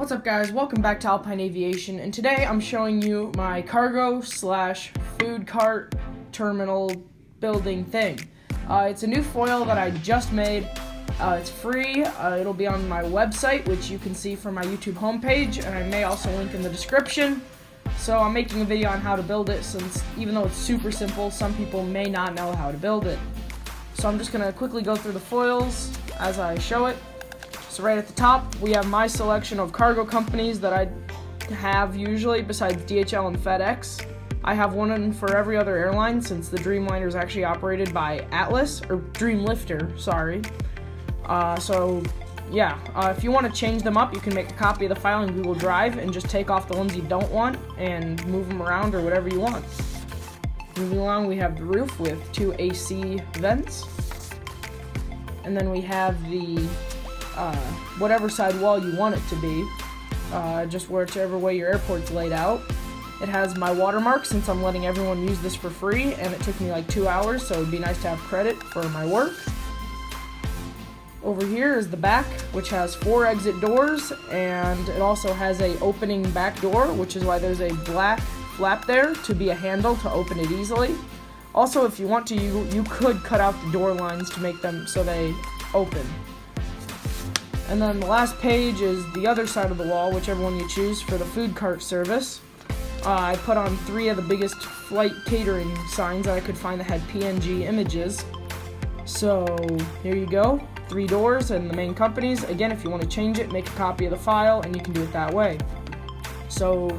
What's up, guys? Welcome back to Alpine Aviation, and today I'm showing you my cargo slash food cart terminal building thing. It's a new foil that I just made. It's free. It'll be on my website, which you can see from my YouTube homepage, and I may also link in the description. So I'm making a video on how to build it, since even though it's super simple, some people may not know how to build it. So I'm just going to quickly go through the foils as I show it. So right at the top, we have my selection of cargo companies that I have usually, besides DHL and FedEx. I have one for every other airline, since the Dreamliner is actually operated by Atlas, or Dreamlifter, sorry. If you want to change them up, you can make a copy of the file in Google Drive and just take off the ones you don't want and move them around or whatever you want. Moving along, we have the roof with 2 AC vents. And then we have the whatever side wall you want it to be, just whichever way your airport's laid out. It has my watermark, since I'm letting everyone use this for free, and it took me like 2 hours, so it'd be nice to have credit for my work. Over here is the back, which has 4 exit doors, and it also has a opening back door, which is why there's a black flap there to be a handle to open it easily. Also, if you want to, you could cut out the door lines to make them so they open. And then the last page is the other side of the wall, whichever one you choose, for the food cart service. I put on 3 of the biggest flight catering signs that I could find that had PNG images. So here you go, 3 doors and the main companies. Again, if you want to change it, make a copy of the file, and you can do it that way. So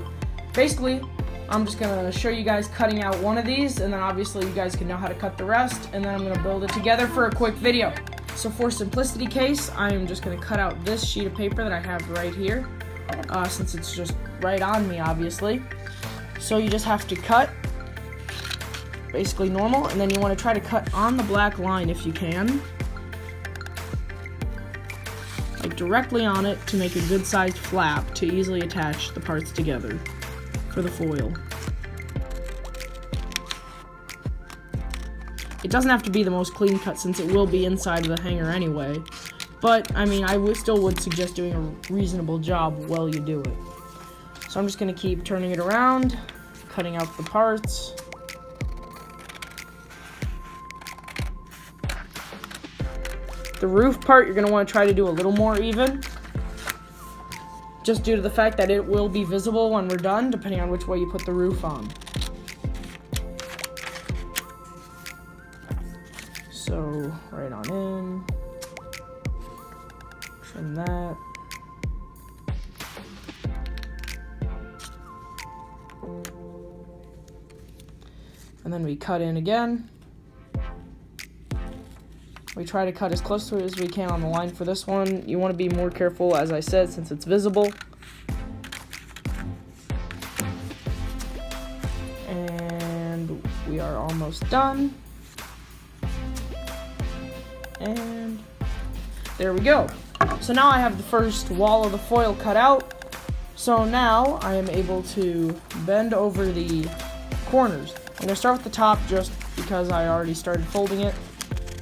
basically, I'm just going to show you guys cutting out one of these, and then obviously you guys can know how to cut the rest, and then I'm going to build it together for a quick video. So for simplicity case, I am just going to cut out this sheet of paper that I have right here, since it's just right on me, obviously. So you just have to cut basically normal, and then you want to try to cut on the black line if you can, like directly on it, to make a good sized flap to easily attach the parts together for the foil. It doesn't have to be the most clean cut, since it will be inside of the hanger anyway, but I mean, I still would suggest doing a reasonable job while you do it. So I'm just going to keep turning it around, cutting out the parts. The roof part, you're going to want to try to do a little more even, just due to the fact that it will be visible when we're done, depending on which way you put the roof on. So, right on in, trim that. And then we cut in again. We try to cut as close to it as we can on the line for this one. You want to be more careful, as I said, since it's visible. And we are almost done. And there we go. So now I have the first wall of the foil cut out. So now I am able to bend over the corners. I'm going to start with the top just because I already started folding it.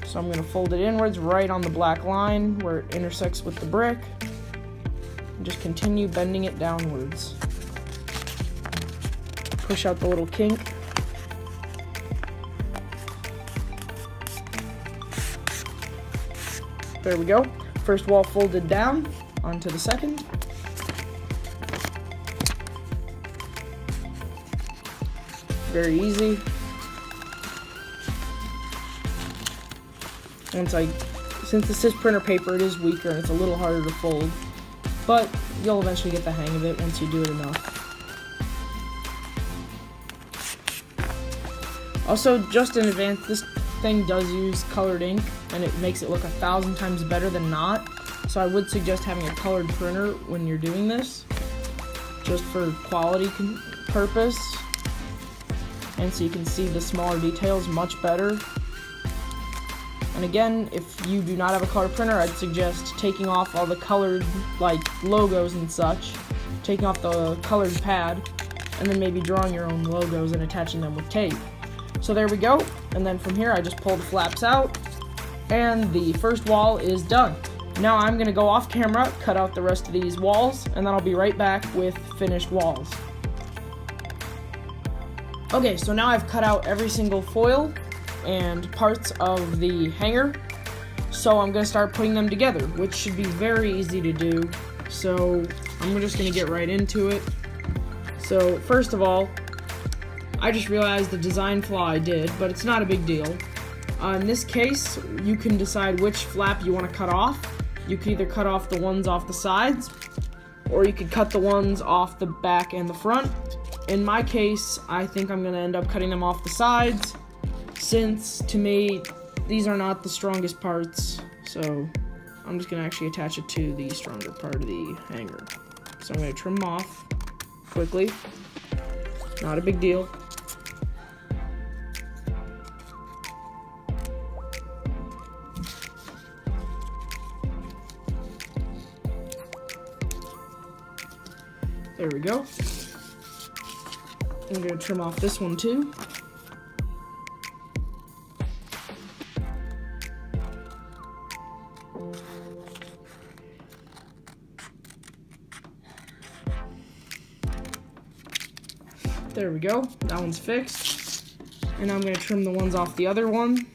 So I'm going to fold it inwards right on the black line where it intersects with the brick. And just continue bending it downwards. Push out the little kink. There we go. First wall folded down, onto the second. Very easy. Since this is printer paper, it is weaker and it's a little harder to fold, but you'll eventually get the hang of it once you do it enough. Also, just in advance, this thing does use colored ink, and it makes it look 1,000 times better than not, so I would suggest having a colored printer when you're doing this, just for quality purpose, and so you can see the smaller details much better. And again, if you do not have a color printer, I'd suggest taking off all the colored, like, logos and such, taking off the colored pad, and then maybe drawing your own logos and attaching them with tape. So there we go, and then from here I just pull the flaps out, and the first wall is done. Now I'm going to go off camera, cut out the rest of these walls, and then I'll be right back with finished walls. Okay, so now I've cut out every single foil and parts of the hanger, so I'm going to start putting them together, which should be very easy to do. So I'm just going to get right into it. So first of all, I just realized the design flaw I did, but it's not a big deal. In this case, you can decide which flap you want to cut off. You can either cut off the ones off the sides, or you could cut the ones off the back and the front. In my case, I think I'm going to end up cutting them off the sides, since to me, these are not the strongest parts, so I'm just going to actually attach it to the stronger part of the hanger. So I'm going to trim them off quickly. Not a big deal. There we go. I'm going to trim off this one too. There we go. That one's fixed. And I'm going to trim the ones off the other one.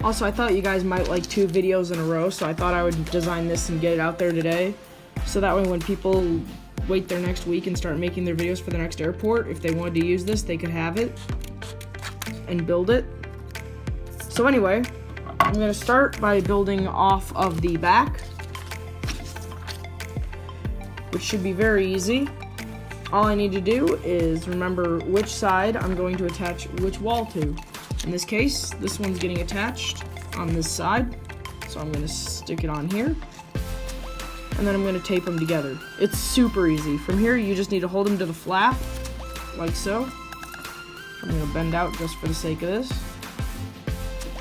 Also, I thought you guys might like 2 videos in a row, so I thought I would design this and get it out there today. So that way when people wait their next week and start making their videos for the next airport, if they wanted to use this, they could have it and build it. So anyway, I'm going to start by building off of the back, which should be very easy. All I need to do is remember which side I'm going to attach which wall to. In this case, this one's getting attached on this side, so I'm going to stick it on here, and then I'm going to tape them together. It's super easy. From here, you just need to hold them to the flap, like so. I'm going to bend out just for the sake of this,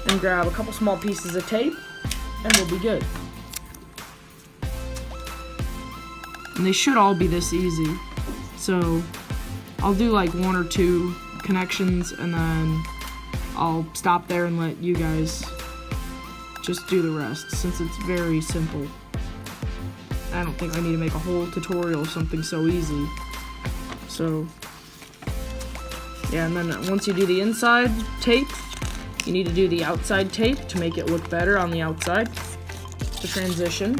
and grab a couple small pieces of tape, and we'll be good. And they should all be this easy, so I'll do like 1 or 2 connections, and then I'll stop there and let you guys just do the rest, since it's very simple. I don't think I need to make a whole tutorial of something so easy. So, yeah, and then once you do the inside tape, you need to do the outside tape to make it look better on the outside, to transition.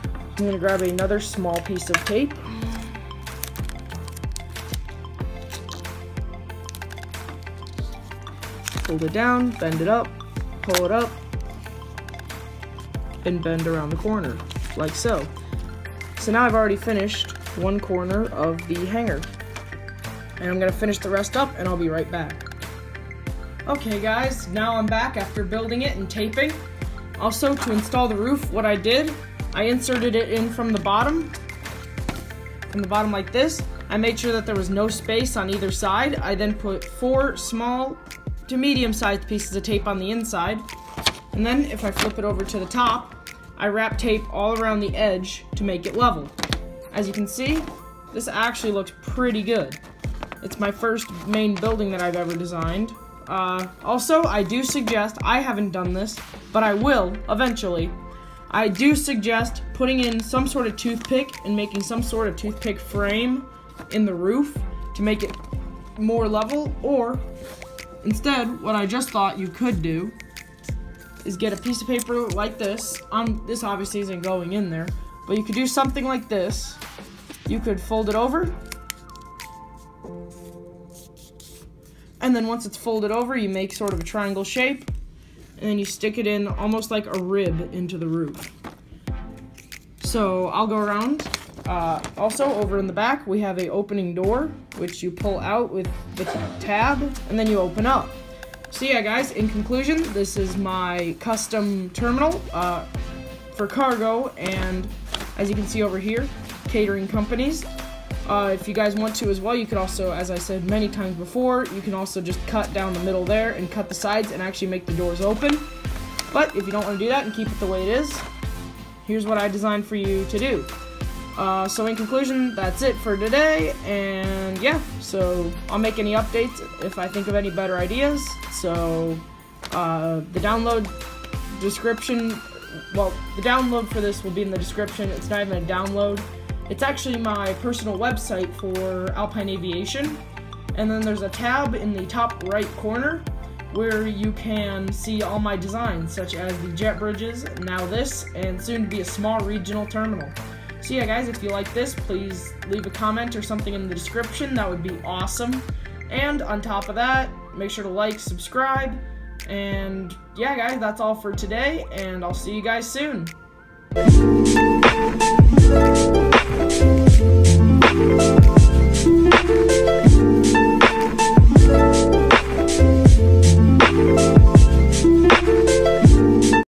I'm going to grab another small piece of tape. Hold it down, bend it up, pull it up, and bend around the corner, like so. So now I've already finished one corner of the hanger. And I'm going to finish the rest up, and I'll be right back. Okay guys, now I'm back after building it and taping. Also, to install the roof, what I did, I inserted it in from the bottom like this. I made sure that there was no space on either side. I then put 4 small to medium-sized pieces of tape on the inside, and then if I flip it over to the top, I wrap tape all around the edge to make it level. As you can see, this actually looks pretty good. It's my first main building that I've ever designed. Also, I do suggest, I haven't done this, but I will eventually. I do suggest putting in some sort of toothpick and making some sort of toothpick frame in the roof to make it more level, or instead, what I just thought you could do is get a piece of paper like this. This obviously isn't going in there, but you could do something like this. You could fold it over, and then once it's folded over, you make sort of a triangle shape, and then you stick it in almost like a rib into the roof. So I'll go around. Also, over in the back, we have a opening door, which you pull out with the tab, and then you open up. So yeah, guys, in conclusion, this is my custom terminal for cargo, and as you can see over here, catering companies. If you guys want to as well, you could also, as I said many times before, you can also just cut down the middle there and cut the sides and actually make the doors open. But if you don't want to do that and keep it the way it is, here's what I designed for you to do. So in conclusion, that's it for today, and yeah, so I'll make any updates if I think of any better ideas. So the download description, well, the download for this will be in the description. It's not even a download. It's actually my personal website for Alpine Aviation, and then there's a tab in the top right corner where you can see all my designs, such as the jet bridges, now this, and soon to be a small regional terminal. So yeah guys, if you like this, please leave a comment or something in the description. That would be awesome. And on top of that, make sure to like, subscribe, and yeah guys, that's all for today, and I'll see you guys soon.